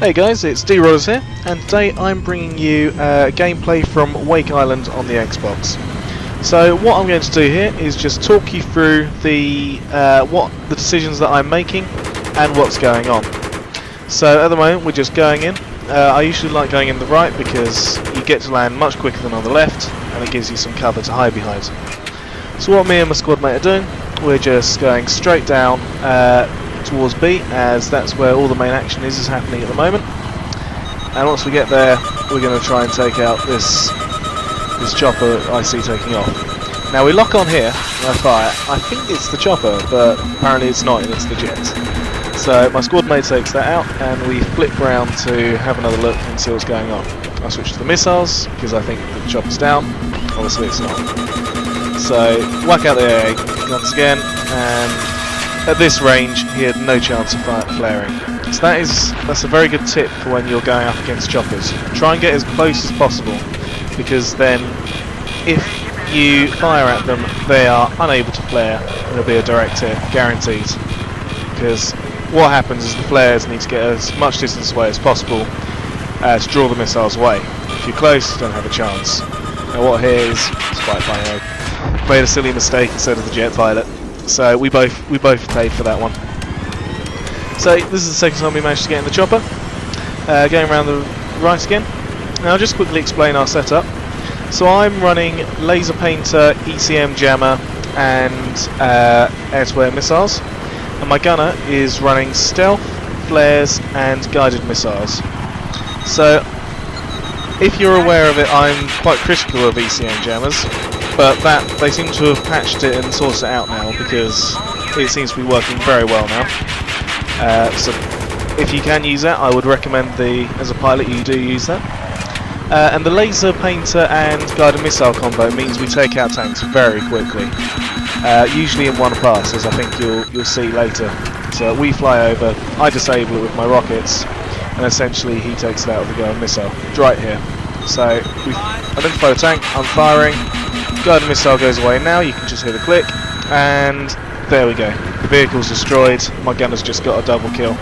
Hey guys, it's D-Rollers here, and today I'm bringing you gameplay from Wake Island on the Xbox. So what I'm going to do here is just talk you through the decisions that I'm making and what's going on. So at the moment we're just going in. I usually like going in the right because you get to land much quicker than on the left, and it gives you some cover to hide behind. So what me and my squad mate are doing, we're just going straight down towards B, as that's where all the main action is happening at the moment. And once we get there, we're going to try and take out this chopper I see taking off. Now we lock on here and I fire. I think it's the chopper, but apparently it's not, and it's the jet. So my squad mate takes that out, and we flip round to have another look and see what's going on. I switch to the missiles because I think the chopper's down. Obviously it's not. So whack out the AA guns again, and at this range he had no chance of flaring. So that's a very good tip for when you're going up against choppers. Try and get as close as possible, because then if you fire at them they are unable to flare and it'll be a direct hit, guaranteed. Because what happens is the flares need to get as much distance away as possible to draw the missiles away. If you're close, you don't have a chance. Now what here is quite funny. I made a silly mistake instead of the jet pilot. So we both paid for that one. So this is the second time we managed to get in the chopper. Going around the right again. Now I'll just quickly explain our setup. So I'm running laser painter, ECM jammer, and air-to-air missiles, and my gunner is running stealth, flares, and guided missiles. So if you're aware of it, I'm quite critical of ECM jammers. But they seem to have patched it and sorted it out now, because it seems to be working very well now. So if you can use that, I would recommend as a pilot you do use that. And the laser painter and guided missile combo means we take out tanks very quickly, usually in one pass, as I think you'll see later. So we fly over, I disable it with my rockets, and essentially he takes it out with the guided missile. It's right here. So we identify the tank, I'm firing. Guided missile goes away now, you can just hear the click, and there we go. The vehicle's destroyed, my gunner's just got a double kill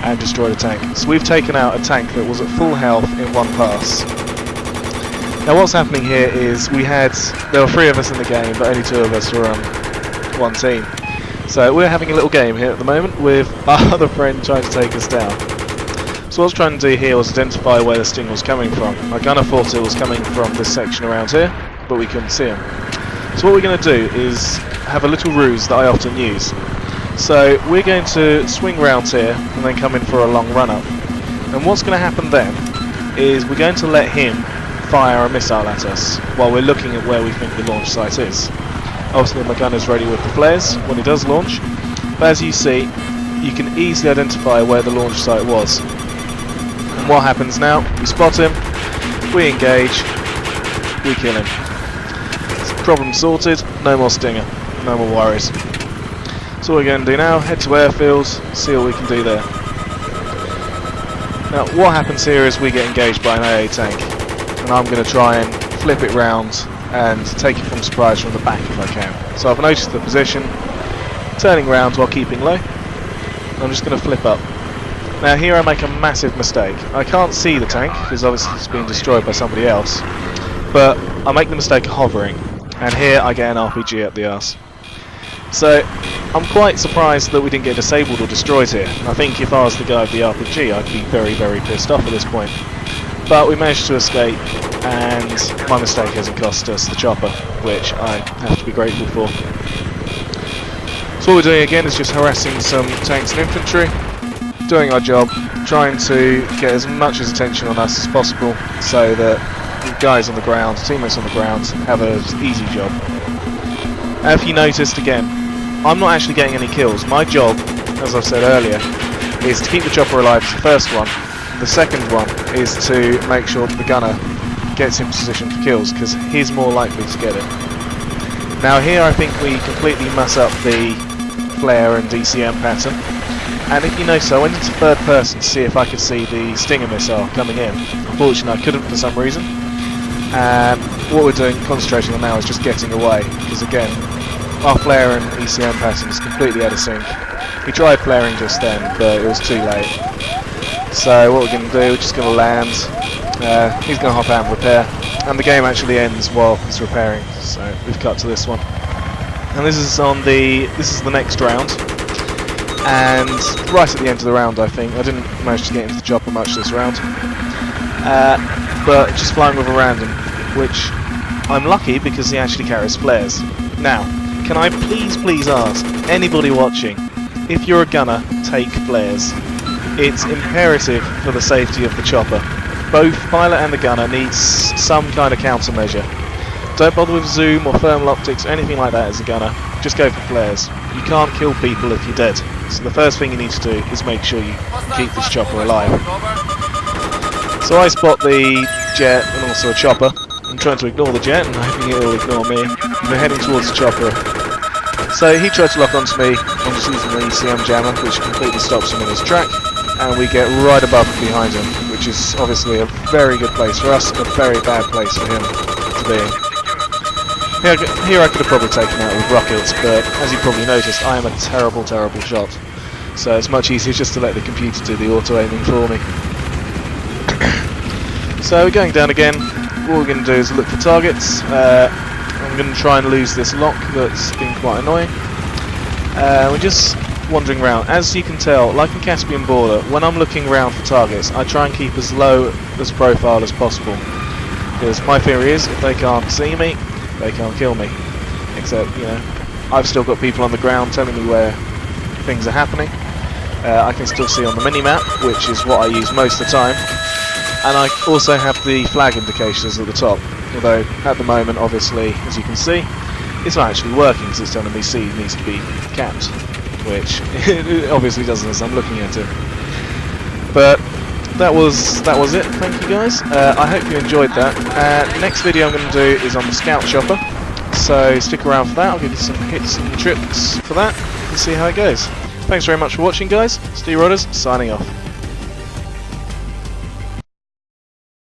and destroyed a tank. So we've taken out a tank that was at full health in one pass. Now what's happening here is there were 3 of us in the game, but only 2 of us were on one team. So we're having a little game here at the moment with our other friend trying to take us down. So what I was trying to do here was identify where the sting was coming from. My gunner thought it was coming from this section around here, but we couldn't see him. So what we're going to do is have a little ruse that I often use. So we're going to swing round here and then come in for a long run up. And what's going to happen then is we're going to let him fire a missile at us while we're looking at where we think the launch site is. Obviously my gunner's ready with the flares when he does launch, but as you see, you can easily identify where the launch site was. And what happens now, we spot him, we engage, we kill him. Problem sorted, no more stinger, no more worries. So what we're going to do now, head to airfields, see what we can do there. Now what happens here is we get engaged by an AA tank, and I'm going to try and flip it round and take it from surprise from the back if I can. So I've noticed the position, turning round while keeping low, and I'm just going to flip up. Now here I make a massive mistake. I can't see the tank because obviously it's been destroyed by somebody else, but I make the mistake of hovering, and here I get an RPG up the arse. So I'm quite surprised that we didn't get disabled or destroyed here. I think if I was the guy with the RPG I'd be very, very pissed off at this point. But we managed to escape, and my mistake hasn't cost us the chopper, which I have to be grateful for. So what we're doing again is just harassing some tanks and infantry, doing our job, trying to get as much attention on us as possible so that the guys on the ground, teammates on the ground, have an easy job. And if you noticed again, I'm not actually getting any kills. My job, as I've said earlier, is to keep the chopper alive as the first one. The second one is to make sure that the gunner gets in position for kills, because he's more likely to get it. Now here I think we completely mess up the flare and DCM pattern. And if you notice, I went into third person to see if I could see the Stinger missile coming in. Unfortunately I couldn't for some reason. And what we're doing, concentrating on now, is just getting away, because again, our flare and ECM pattern is completely out of sync. We tried flaring just then, but it was too late. So what we're going to do, we're just going to land. He's going to hop out and repair, and the game actually ends while he's repairing. So we've cut to this one, and this is the next round. And right at the end of the round, I think I didn't manage to get into the chopper much this round, but just flying with a random, which I'm lucky because he actually carries flares. Now, can I please ask anybody watching, if you're a gunner, take flares. It's imperative for the safety of the chopper. Both pilot and the gunner needs some kind of countermeasure. Don't bother with zoom or thermal optics or anything like that as a gunner. Just go for flares. You can't kill people if you're dead. So the first thing you need to do is make sure you keep this chopper alive. So I spot the jet and also a chopper. I'm trying to ignore the jet and hoping it will ignore me. We're heading towards the chopper. So he tried to lock onto me. I'm just using the ECM jammer, which completely stops him in his track. And we get right above and behind him, which is obviously a very good place for us and a very bad place for him to be. Here I could have probably taken out with rockets, but as you probably noticed, I am a terrible shot. So it's much easier just to let the computer do the auto-aiming for me. So we're going down again. What we're going to do is look for targets. I'm going to try and lose this lock that's been quite annoying. We're just wandering around. As you can tell, like in Caspian Border, when I'm looking around for targets, I try and keep as low as profile as possible. Because my theory is, if they can't see me, they can't kill me. Except, you know, I've still got people on the ground telling me where things are happening. I can still see on the mini-map, which is what I use most of the time. And I also have the flag indications at the top. Although, at the moment, obviously, as you can see, it's not actually working because it's telling me C needs to be capped. Which it obviously doesn't as I'm looking at it. But that was it. Thank you guys. I hope you enjoyed that. Next video I'm going to do is on the scout chopper, so stick around for that. I'll give you some hits and tricks for that and see how it goes. Thanks very much for watching, guys. Steve Rodders signing off.